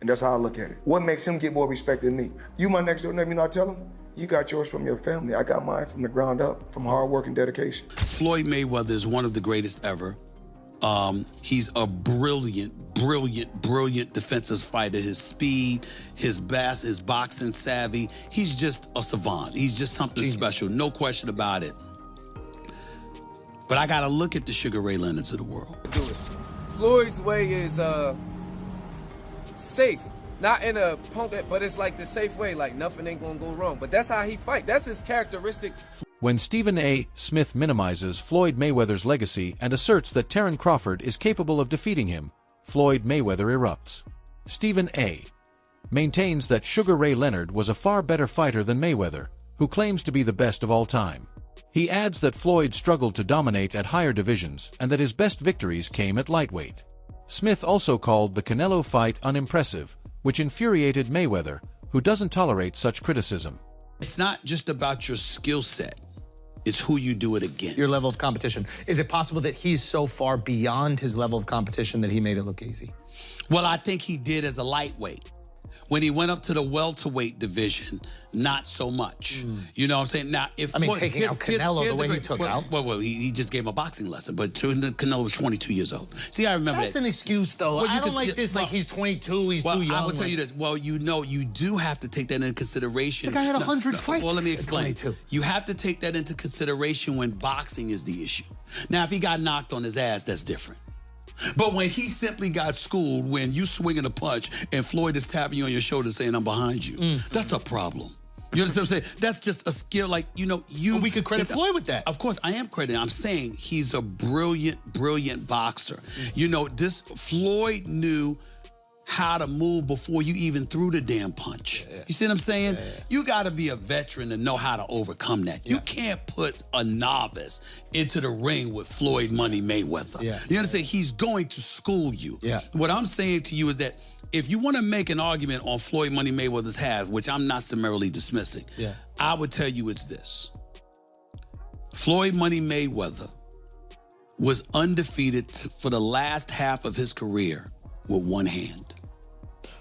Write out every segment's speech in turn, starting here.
And that's how I look at it. What makes him get more respect than me? You my next door neighbor, you know what I tell him? You got yours from your family. I got mine from the ground up, from hard work and dedication. Floyd Mayweather is one of the greatest ever. He's a brilliant defensive fighter. His speed, his boxing savvy. He's just a savant. He's just something special, no question about it. But I gotta look at the Sugar Ray Leonards of the world. Floyd's way is safe. Not in a punk, but it's like the safe way, like nothing ain't gonna go wrong. But that's how he fight. That's his characteristic. When Stephen A. Smith minimizes Floyd Mayweather's legacy and asserts that Terence Crawford is capable of defeating him, Floyd Mayweather erupts. Stephen A. maintains that Sugar Ray Leonard was a far better fighter than Mayweather, who claims to be the best of all time. He adds that Floyd struggled to dominate at higher divisions and that his best victories came at lightweight. Smith also called the Canelo fight unimpressive, which infuriated Mayweather, who doesn't tolerate such criticism. It's not just about your skill set. It's who you do it against. Your level of competition. Is it possible that he's so far beyond his level of competition that he made it look easy? Well, I think he did as a lightweight. When he went up to the welterweight division, not so much. You know what I'm saying? Now, if taking out Canelo the way he took out. Well, he just gave him a boxing lesson, but Canelo was 22 years old. See, I remember That's an excuse, though. I don't like this, like he's 22, he's too young. I will tell you this. Well, you know, you do have to take that into consideration. The guy had 100 fights. Well, let me explain. You have to take that into consideration when boxing is the issue. Now, if he got knocked on his ass, that's different. But when he simply got schooled, when you swinging a punch and Floyd is tapping you on your shoulder saying, I'm behind you, that's a problem. You understand what I'm saying? That's just a skill, like, you know, we could credit Floyd with that. Of course, I am crediting. I'm saying he's a brilliant boxer. You know, Floyd knew how to move before you even threw the damn punch. You see what I'm saying? You got to be a veteran to know how to overcome that. You can't put a novice into the ring with Floyd Money Mayweather. You understand? He's going to school you. What I'm saying to you is that if you want to make an argument on Floyd Money Mayweather's half, which I'm not summarily dismissing, I would tell you it's this. Floyd Money Mayweather was undefeated for the last half of his career with one hand.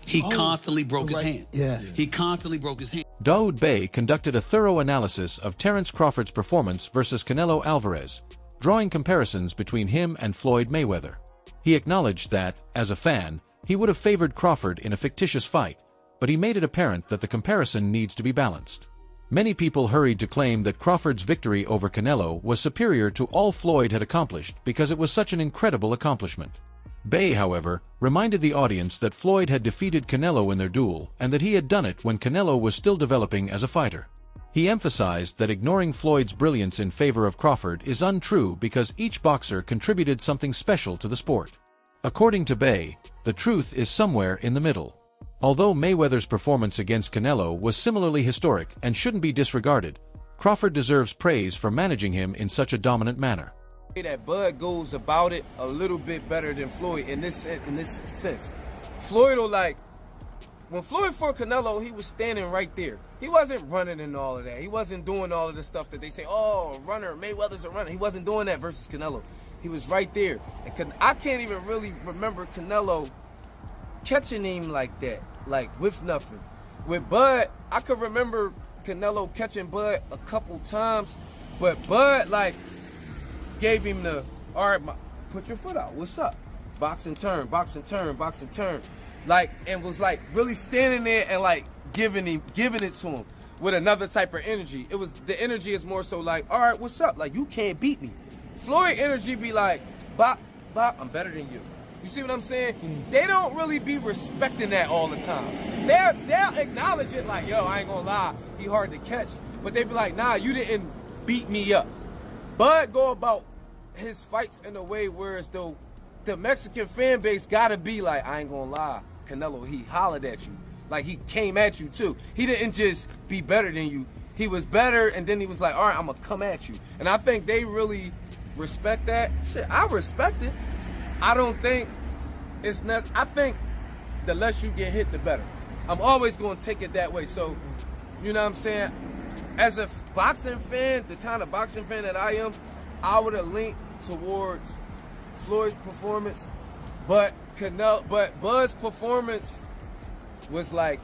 He constantly broke his hand. He constantly broke his hand. Daoud Bey conducted a thorough analysis of Terence Crawford's performance versus Canelo Alvarez, drawing comparisons between him and Floyd Mayweather. He acknowledged that, as a fan, he would have favored Crawford in a fictitious fight, but he made it apparent that the comparison needs to be balanced. Many people hurried to claim that Crawford's victory over Canelo was superior to all Floyd had accomplished because it was such an incredible accomplishment. Bey, however, reminded the audience that Floyd had defeated Canelo in their duel and that he had done it when Canelo was still developing as a fighter. He emphasized that ignoring Floyd's brilliance in favor of Crawford is untrue because each boxer contributed something special to the sport. According to Bey, the truth is somewhere in the middle. Although Mayweather's performance against Canelo was similarly historic and shouldn't be disregarded, Crawford deserves praise for managing him in such a dominant manner. That Bud goes about it a little bit better than Floyd in this sense. Floyd will, like, when Floyd fought Canelo, he was standing right there. He wasn't running and all of that. He wasn't doing all of the stuff that they say, oh, runner, Mayweather's a runner. He wasn't doing that versus Canelo. He was right there. And I can't even really remember Canelo catching him like that, like with nothing. With Bud, I could remember Canelo catching Bud a couple times, but Bud, like, gave him the, all right, put your foot out, what's up? Boxing turn, boxing turn, boxing turn. Like, and was like really standing there and like giving it to him with another type of energy. It was, the energy is more so like, all right, what's up? Like, you can't beat me. Floyd energy be like, bop, bop, I'm better than you. You see what I'm saying? They don't really be respecting that all the time. They'll acknowledge it like, yo, I ain't gonna lie, he hard to catch. But they be like, nah, you didn't beat me up. Bud go about his fights in a way where as though the Mexican fan base gotta be like, I ain't gonna lie, Canelo, he hollered at you. Like, he came at you too. He didn't just be better than you. He was better, and then he was like, all right, I'm gonna come at you. And I think they really respect that. Shit, I respect it. I don't think it's not, I think the less you get hit, the better. I'm always gonna take it that way. So, you know what I'm saying? As a boxing fan, the kind of boxing fan that I am, I would have leaned towards Floyd's performance, but Bud's performance was like,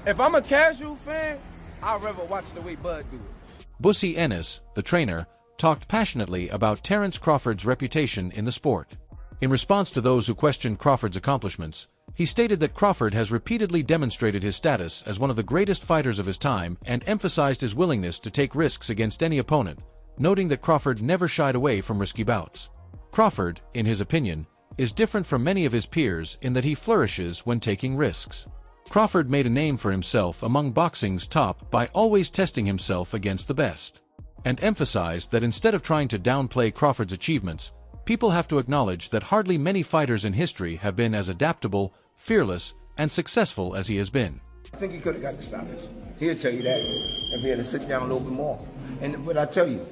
if I'm a casual fan, I'd rather watch the way Bud do it. Bussy Ennis, the trainer, talked passionately about Terence Crawford's reputation in the sport. In response to those who questioned Crawford's accomplishments, he stated that Crawford has repeatedly demonstrated his status as one of the greatest fighters of his time and emphasized his willingness to take risks against any opponent, noting that Crawford never shied away from risky bouts. Crawford, in his opinion, is different from many of his peers in that he flourishes when taking risks. Crawford made a name for himself among boxing's top by always testing himself against the best, and emphasized that instead of trying to downplay Crawford's achievements, people have to acknowledge that hardly many fighters in history have been as adaptable, fearless, and successful as he has been. I think he could have got the stoppage. He'll tell you that if he had to sit down a little bit more. And what I tell you,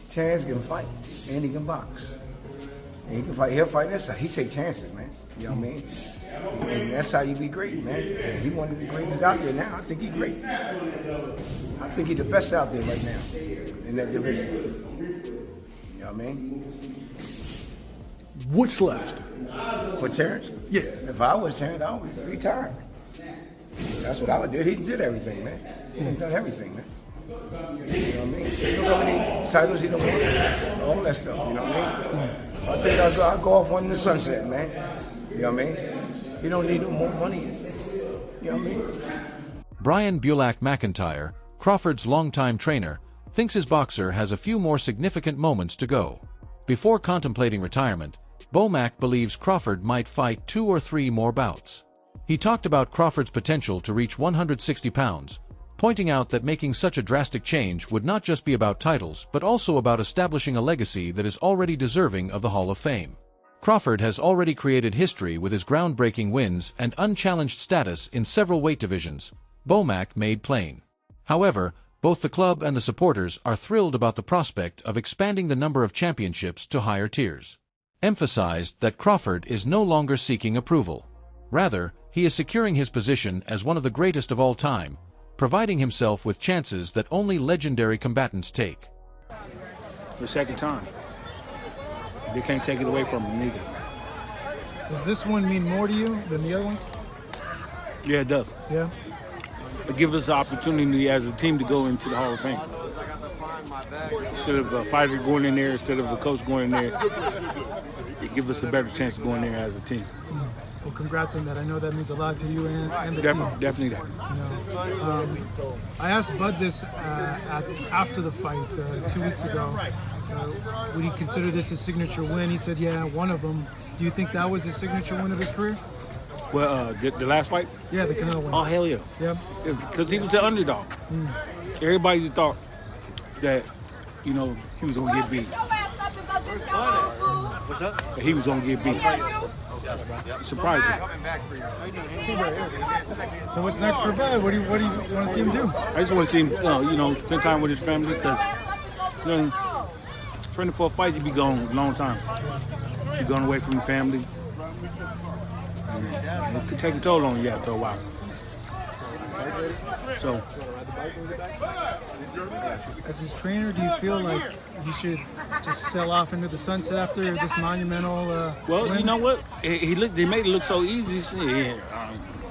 Terence can fight and he can box. And he can fight. He'll fight this side. He take chances, man. You know what I mean? And that's how you be great, man. And he one of the greatest out there now. I think he's great. I think he's the best out there right now in that division. You know what I mean? What's left? For Terence? Yeah. If I was Terence, I would retire. That's what I would do. He did everything, man. He's done everything, man. You know what I mean? You know how many titles he don't want? All that stuff, you know what I mean? I think I'll go off one in the sunset, man. You know what I mean? You don't need no more money. You know what I mean? Brian Bulak McIntyre, Crawford's longtime trainer, thinks his boxer has a few more significant moments to go. Before contemplating retirement, Bomac believes Crawford might fight 2 or 3 more bouts. He talked about Crawford's potential to reach 160 pounds, pointing out that making such a drastic change would not just be about titles but also about establishing a legacy that is already deserving of the Hall of Fame. Crawford has already created history with his groundbreaking wins and unchallenged status in several weight divisions, Bomac made plain. However, both the club and the supporters are thrilled about the prospect of expanding the number of championships to higher tiers. Emphasized that Crawford is no longer seeking approval. Rather, he is securing his position as one of the greatest of all time, providing himself with chances that only legendary combatants take. The second time. They can't take it away from him either. Does this one mean more to you than the other ones? Yeah, it does. Yeah. It gives us the opportunity as a team to go into the Hall of Fame. Instead of a fighter going in there, instead of a coach going in there, it gives us a better chance of going there as a team. Well, congrats on that. I know that means a lot to you and the team. Definitely that. You know, I asked Bud this after the fight 2 weeks ago. Would he consider this a signature win? He said, yeah, one of them. Do you think that was his signature win of his career? Well, the last fight? Yeah, the Canelo one. Oh, hell yeah. Yeah. Because he was the underdog. Everybody thought that, you know, he was going to get beat. What's up? He was going to get beat. Surprising. So what's next for Bud? What do you want to see him do? I just want to see him, you know, spend time with his family because, you know, training for a fight, you be gone a long time. You're going away from your family. And it could take a toll on you after a while. So, as his trainer, do you feel like he should just sail off into the sunset after this monumental well, win? you know what? They made it look so easy. Shit,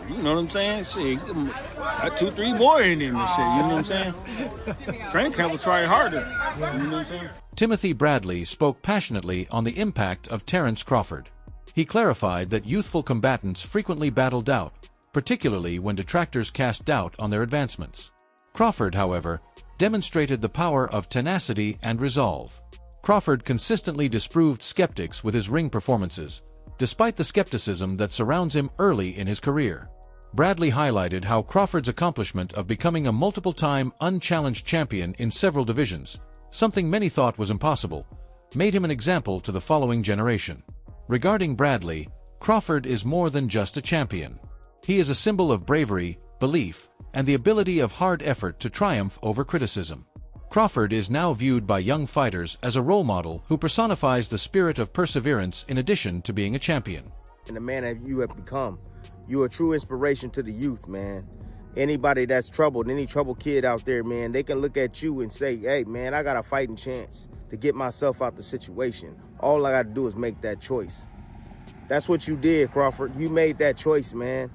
you know what I'm saying? Shit, got 2-3 more in him and shit. You know what I'm saying? Training camp will try harder. You know what I'm saying? Timothy Bradley spoke passionately on the impact of Terence Crawford. He clarified that youthful combatants frequently battle doubt, particularly when detractors cast doubt on their advancements. Crawford, however, demonstrated the power of tenacity and resolve. Crawford consistently disproved skeptics with his ring performances, despite the skepticism that surrounds him early in his career. Bradley highlighted how Crawford's accomplishment of becoming a multiple-time unchallenged champion in several divisions, something many thought was impossible, made him an example to the following generation. Regarding Bradley, Crawford is more than just a champion. He is a symbol of bravery, belief, and the ability of hard effort to triumph over criticism. Crawford is now viewed by young fighters as a role model who personifies the spirit of perseverance in addition to being a champion. And the man that you have become, you're a true inspiration to the youth, man. Anybody that's troubled, any troubled kid out there, man, they can look at you and say, hey, man, I got a fighting chance to get myself out the situation. All I got to do is make that choice. That's what you did, Crawford. You made that choice, man.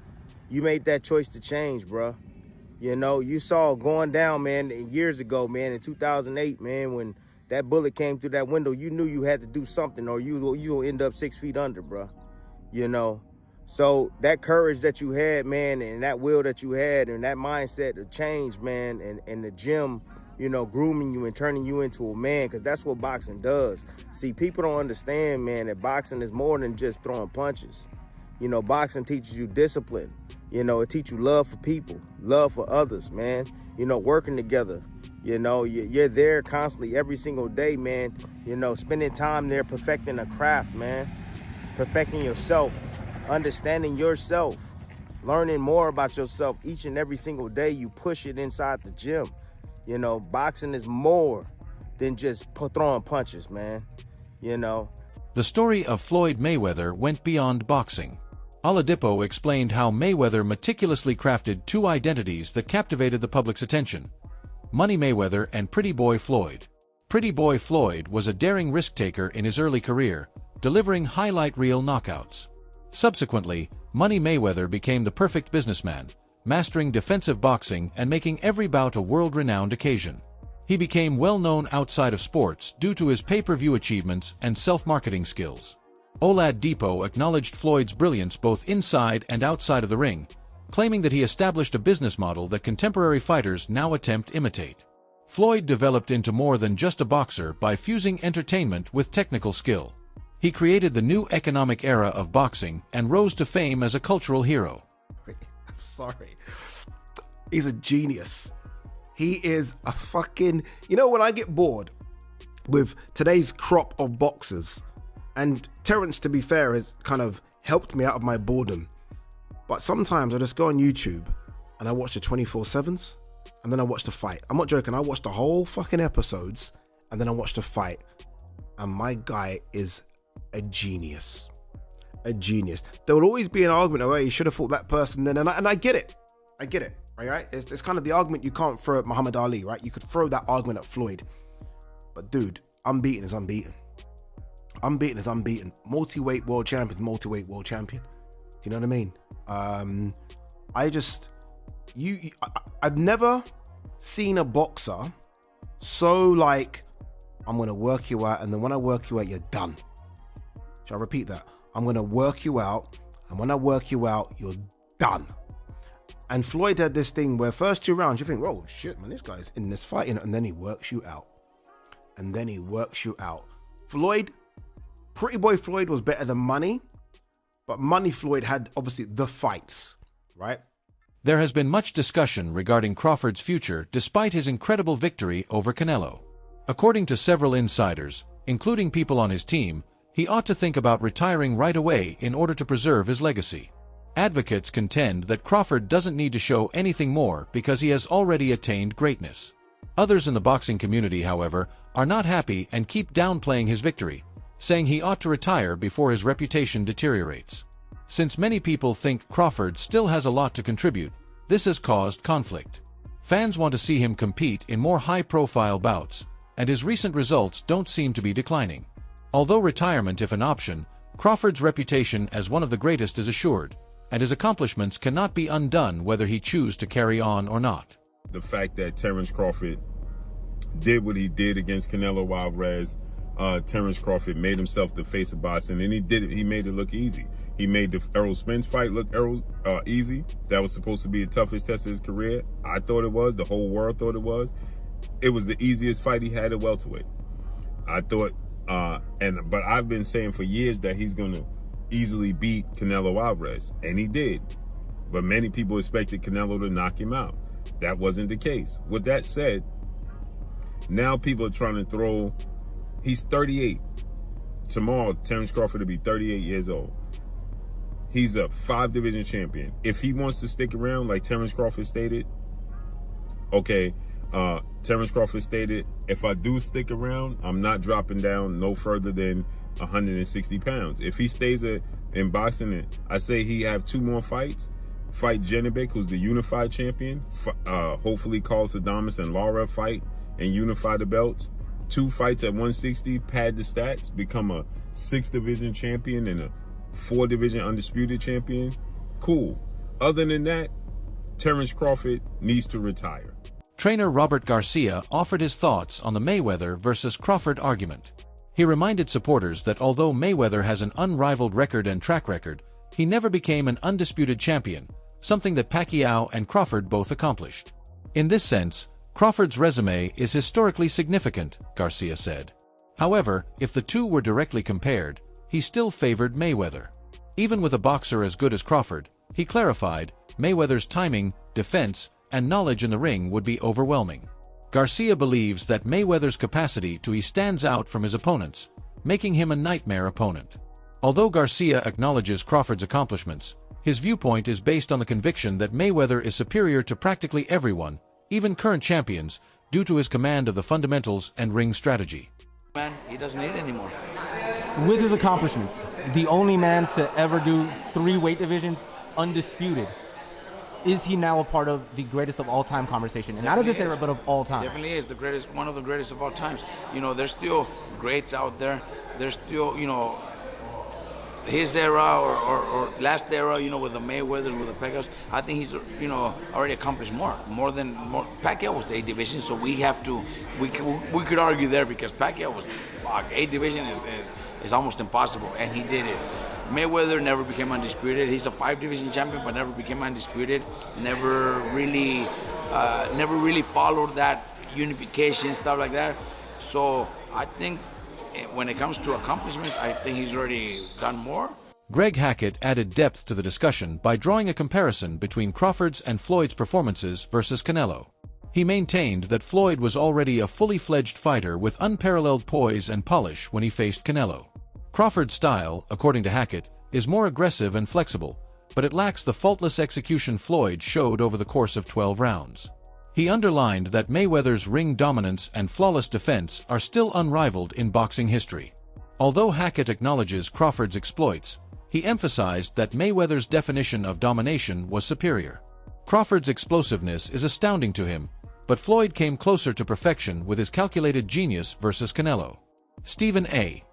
You made that choice to change, bro. You know, you saw going down, man, years ago, man, in 2008, man, when that bullet came through that window, you knew you had to do something or you'll end up 6 feet under, bro. You know, so that courage that you had, man, and that will that you had and that mindset of change, man, and the gym, you know, grooming you and turning you into a man, because that's what boxing does. See, people don't understand, man, that boxing is more than just throwing punches. You know, boxing teaches you discipline. You know, it teaches you love for people, love for others, man. You know, working together. You know, you're there constantly every single day, man. You know, spending time there perfecting a craft, man. Perfecting yourself, understanding yourself, learning more about yourself each and every single day. You push it inside the gym. You know, boxing is more than just throwing punches, man. You know. The story of Floyd Mayweather went beyond boxing. Oladipo explained how Mayweather meticulously crafted two identities that captivated the public's attention: Money Mayweather and Pretty Boy Floyd. Pretty Boy Floyd was a daring risk-taker in his early career, delivering highlight reel knockouts. Subsequently, Money Mayweather became the perfect businessman, mastering defensive boxing and making every bout a world-renowned occasion. He became well-known outside of sports due to his pay-per-view achievements and self-marketing skills. Oladipo acknowledged Floyd's brilliance both inside and outside of the ring, claiming that he established a business model that contemporary fighters now attempt to imitate. Floyd developed into more than just a boxer by fusing entertainment with technical skill. He created the new economic era of boxing and rose to fame as a cultural hero. I'm sorry. He's a genius. He is a fucking... You know, when I get bored with today's crop of boxers, and Terence, to be fair, has kind of helped me out of my boredom, but sometimes I just go on YouTube and I watch the 24/7s and then I watch the fight. I'm not joking. I watch the whole fucking episodes and then I watch the fight. And my guy is a genius. A genius. There will always be an argument, oh, you should have fought that person then. And I get it. I get it. Right? It's kind of the argument you can't throw at Muhammad Ali, right? You could throw that argument at Floyd. But dude, unbeaten is unbeaten. Unbeaten is unbeaten. Multi-weight world champion is multi-weight world champion. Do you know what I mean? I've never seen a boxer so like, I'm going to work you out, and then when I work you out, you're done. Shall I repeat that? I'm going to work you out, and when I work you out, you're done. And Floyd had this thing where first 2 rounds, you think, oh shit, man, this guy's in this fight, and then he works you out. And then he works you out. Floyd, Pretty Boy Floyd was better than Money, but Money Floyd had obviously the fights, right? There has been much discussion regarding Crawford's future despite his incredible victory over Canelo. According to several insiders, including people on his team, he ought to think about retiring right away in order to preserve his legacy. Advocates contend that Crawford doesn't need to show anything more because he has already attained greatness. Others in the boxing community, however, are not happy and keep downplaying his victory, saying he ought to retire before his reputation deteriorates. Since many people think Crawford still has a lot to contribute, this has caused conflict. Fans want to see him compete in more high-profile bouts, and his recent results don't seem to be declining. Although retirement if an option, Crawford's reputation as one of the greatest is assured, and his accomplishments cannot be undone whether he chooses to carry on or not. The fact that Terence Crawford did what he did against Canelo Alvarez, Terence Crawford made himself the face of boxing, and he did it. He made it look easy. He made the Errol Spence fight look easy. That was supposed to be the toughest test of his career. I thought it was. The whole world thought it was. It was the easiest fight he had at welterweight. I thought, but I've been saying for years that he's going to easily beat Canelo Alvarez, and he did. But many people expected Canelo to knock him out. That wasn't the case. With that said, now people are trying to throw, he's 38. Tomorrow, Terence Crawford will be 38 years old. He's a 5-division champion. If he wants to stick around, like Terence Crawford stated, okay, Terence Crawford stated, if I do stick around, I'm not dropping down no further than 160 pounds. If he stays in boxing, I say he have 2 more fights. Fight Janibek, who's the unified champion. Hopefully Carl Sadamas and Lara fight and unify the belts. 2 fights at 160, pad the stats, become a 6th division champion and a 4-division undisputed champion, cool. Other than that, Terence Crawford needs to retire. Trainer Robert Garcia offered his thoughts on the Mayweather versus Crawford argument. He reminded supporters that although Mayweather has an unrivaled record and track record, he never became an undisputed champion, something that Pacquiao and Crawford both accomplished. In this sense, Crawford's resume is historically significant, Garcia said. However, if the two were directly compared, he still favored Mayweather. Even with a boxer as good as Crawford, he clarified, Mayweather's timing, defense, and knowledge in the ring would be overwhelming. Garcia believes that Mayweather's capacity to stands out from his opponents, making him a nightmare opponent. Although Garcia acknowledges Crawford's accomplishments, his viewpoint is based on the conviction that Mayweather is superior to practically everyone, even current champions, due to his command of the fundamentals and ring strategy. Man, he doesn't need it anymore. With his accomplishments, the only man to ever do 3 weight divisions undisputed, is he now a part of the greatest of all time conversation? And not of this era, but of all time. Definitely is the greatest, one of the greatest of all times. You know, there's still greats out there. There's still, you know, his era or last era, you know, with the Mayweathers, with the Pacquiaos. I think he's, you know, already accomplished more. Pacquiao was 8 divisions, so we could argue there because Pacquiao was, 8 division is almost impossible, and he did it. Mayweather never became undisputed. He's a 5-division champion, but never became undisputed. Never really followed that unification, stuff like that. So I think when it comes to accomplishments, I think he's already done more. Greg Hackett added depth to the discussion by drawing a comparison between Crawford's and Floyd's performances versus Canelo. He maintained that Floyd was already a fully fledged fighter with unparalleled poise and polish when he faced Canelo. Crawford's style, according to Hackett, is more aggressive and flexible, but it lacks the faultless execution Floyd showed over the course of 12 rounds. He underlined that Mayweather's ring dominance and flawless defense are still unrivaled in boxing history. Although Hackett acknowledges Crawford's exploits, he emphasized that Mayweather's definition of domination was superior. Crawford's explosiveness is astounding to him, but Floyd came closer to perfection with his calculated genius versus Canelo. Stephen A.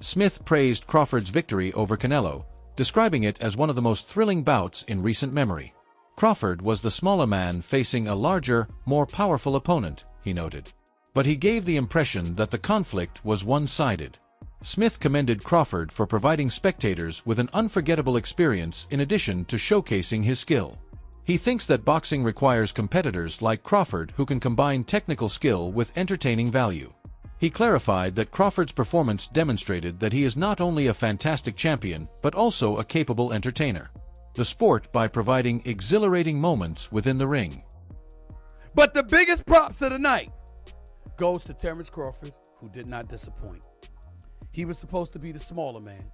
Smith praised Crawford's victory over Canelo, describing it as one of the most thrilling bouts in recent memory. Crawford was the smaller man facing a larger, more powerful opponent, he noted. But he gave the impression that the conflict was one-sided. Smith commended Crawford for providing spectators with an unforgettable experience in addition to showcasing his skill. He thinks that boxing requires competitors like Crawford who can combine technical skill with entertaining value. He clarified that Crawford's performance demonstrated that he is not only a fantastic champion, but also a capable entertainer. The sport by providing exhilarating moments within the ring. But the biggest props of the night goes to Terence Crawford, who did not disappoint. He was supposed to be the smaller man.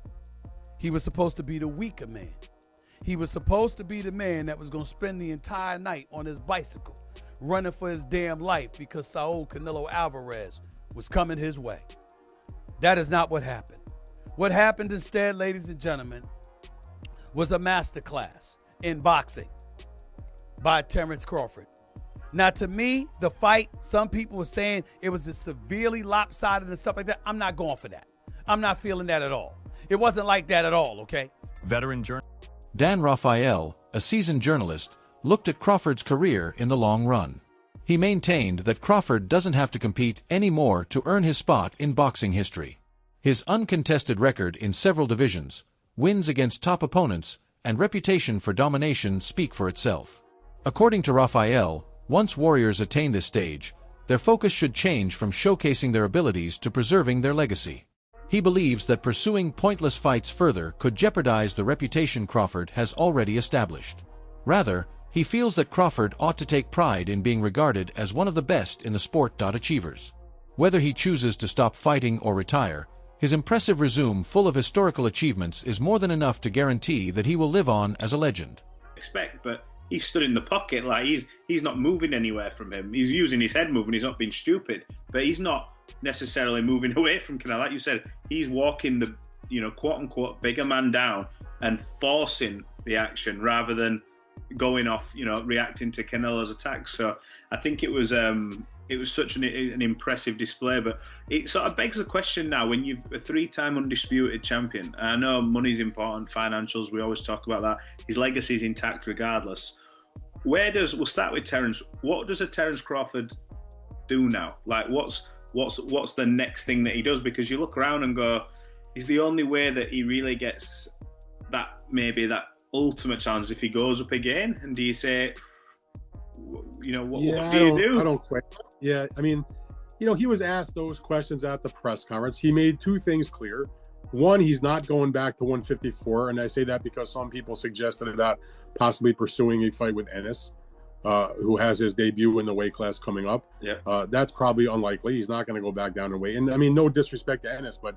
He was supposed to be the weaker man. He was supposed to be the man that was going to spend the entire night on his bicycle, running for his damn life because Saul Canelo Alvarez was coming his way. That is not what happened. What happened instead, ladies and gentlemen, was a masterclass in boxing by Terence Crawford. Now, to me, the fight, some people were saying it was a severely lopsided and stuff like that. I'm not going for that. I'm not feeling that at all. It wasn't like that at all, okay? Veteran journalist Dan Rafael, a seasoned journalist, looked at Crawford's career in the long run. He maintained that Crawford doesn't have to compete anymore to earn his spot in boxing history. His uncontested record in several divisions, wins against top opponents, and reputation for domination speak for itself. According to Rafael, once warriors attain this stage, their focus should change from showcasing their abilities to preserving their legacy. He believes that pursuing pointless fights further could jeopardize the reputation Crawford has already established. Rather, he feels that Crawford ought to take pride in being regarded as one of the best in the sport. Achievers. Whether he chooses to stop fighting or retire, his impressive resume full of historical achievements is more than enough to guarantee that he will live on as a legend. But he stood in the pocket, like he's not moving anywhere from him. He's using his head moving, he's not being stupid, but he's not necessarily moving away from Canelo. Like you said, he's walking the, quote unquote, bigger man down and forcing the action rather than going off, reacting to Canelo's attacks. So I think it was such an impressive display. But it sort of begs the question now, when you've a 3-time undisputed champion. I know money's important, financials, we always talk about that. His legacy is intact regardless. We'll start with Terence. What does a Terence Crawford do now? Like, what's the next thing that he does? Because you look around and go, is the only way that he really gets that ultimate chance if he goes up again? And do you say, what do you do? I don't quite. Yeah, I mean, he was asked those questions at the press conference. He made 2 things clear. One, he's not going back to 154, and I say that because some people suggested about possibly pursuing a fight with Ennis, who has his debut in the weight class coming up. Yeah. That's probably unlikely. He's not going to go back down in weight. And I mean, no disrespect to Ennis, but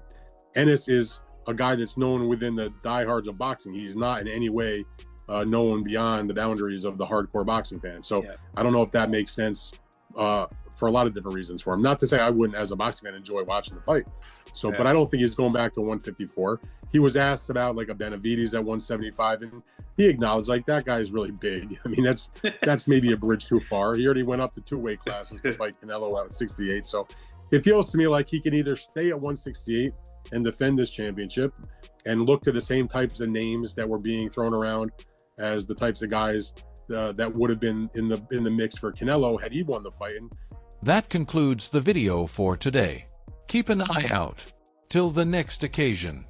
Ennis is a guy that's known within the diehards of boxing. He's not in any way known beyond the boundaries of the hardcore boxing fan. So I don't know if that makes sense for a lot of different reasons for him. Not to say I wouldn't, as a boxing fan, enjoy watching the fight. So, but I don't think he's going back to 154. He was asked about like a Benavides at 175, and he acknowledged like that guy is really big. I mean, that's maybe a bridge too far. He already went up to 2 weight classes to fight Canelo at 68. So it feels to me like he can either stay at 168 and defend this championship and look to the same types of names that were being thrown around as the types of guys that would have been in the mix for Canelo had he won the fight. That concludes the video for today. Keep an eye out. Till the next occasion.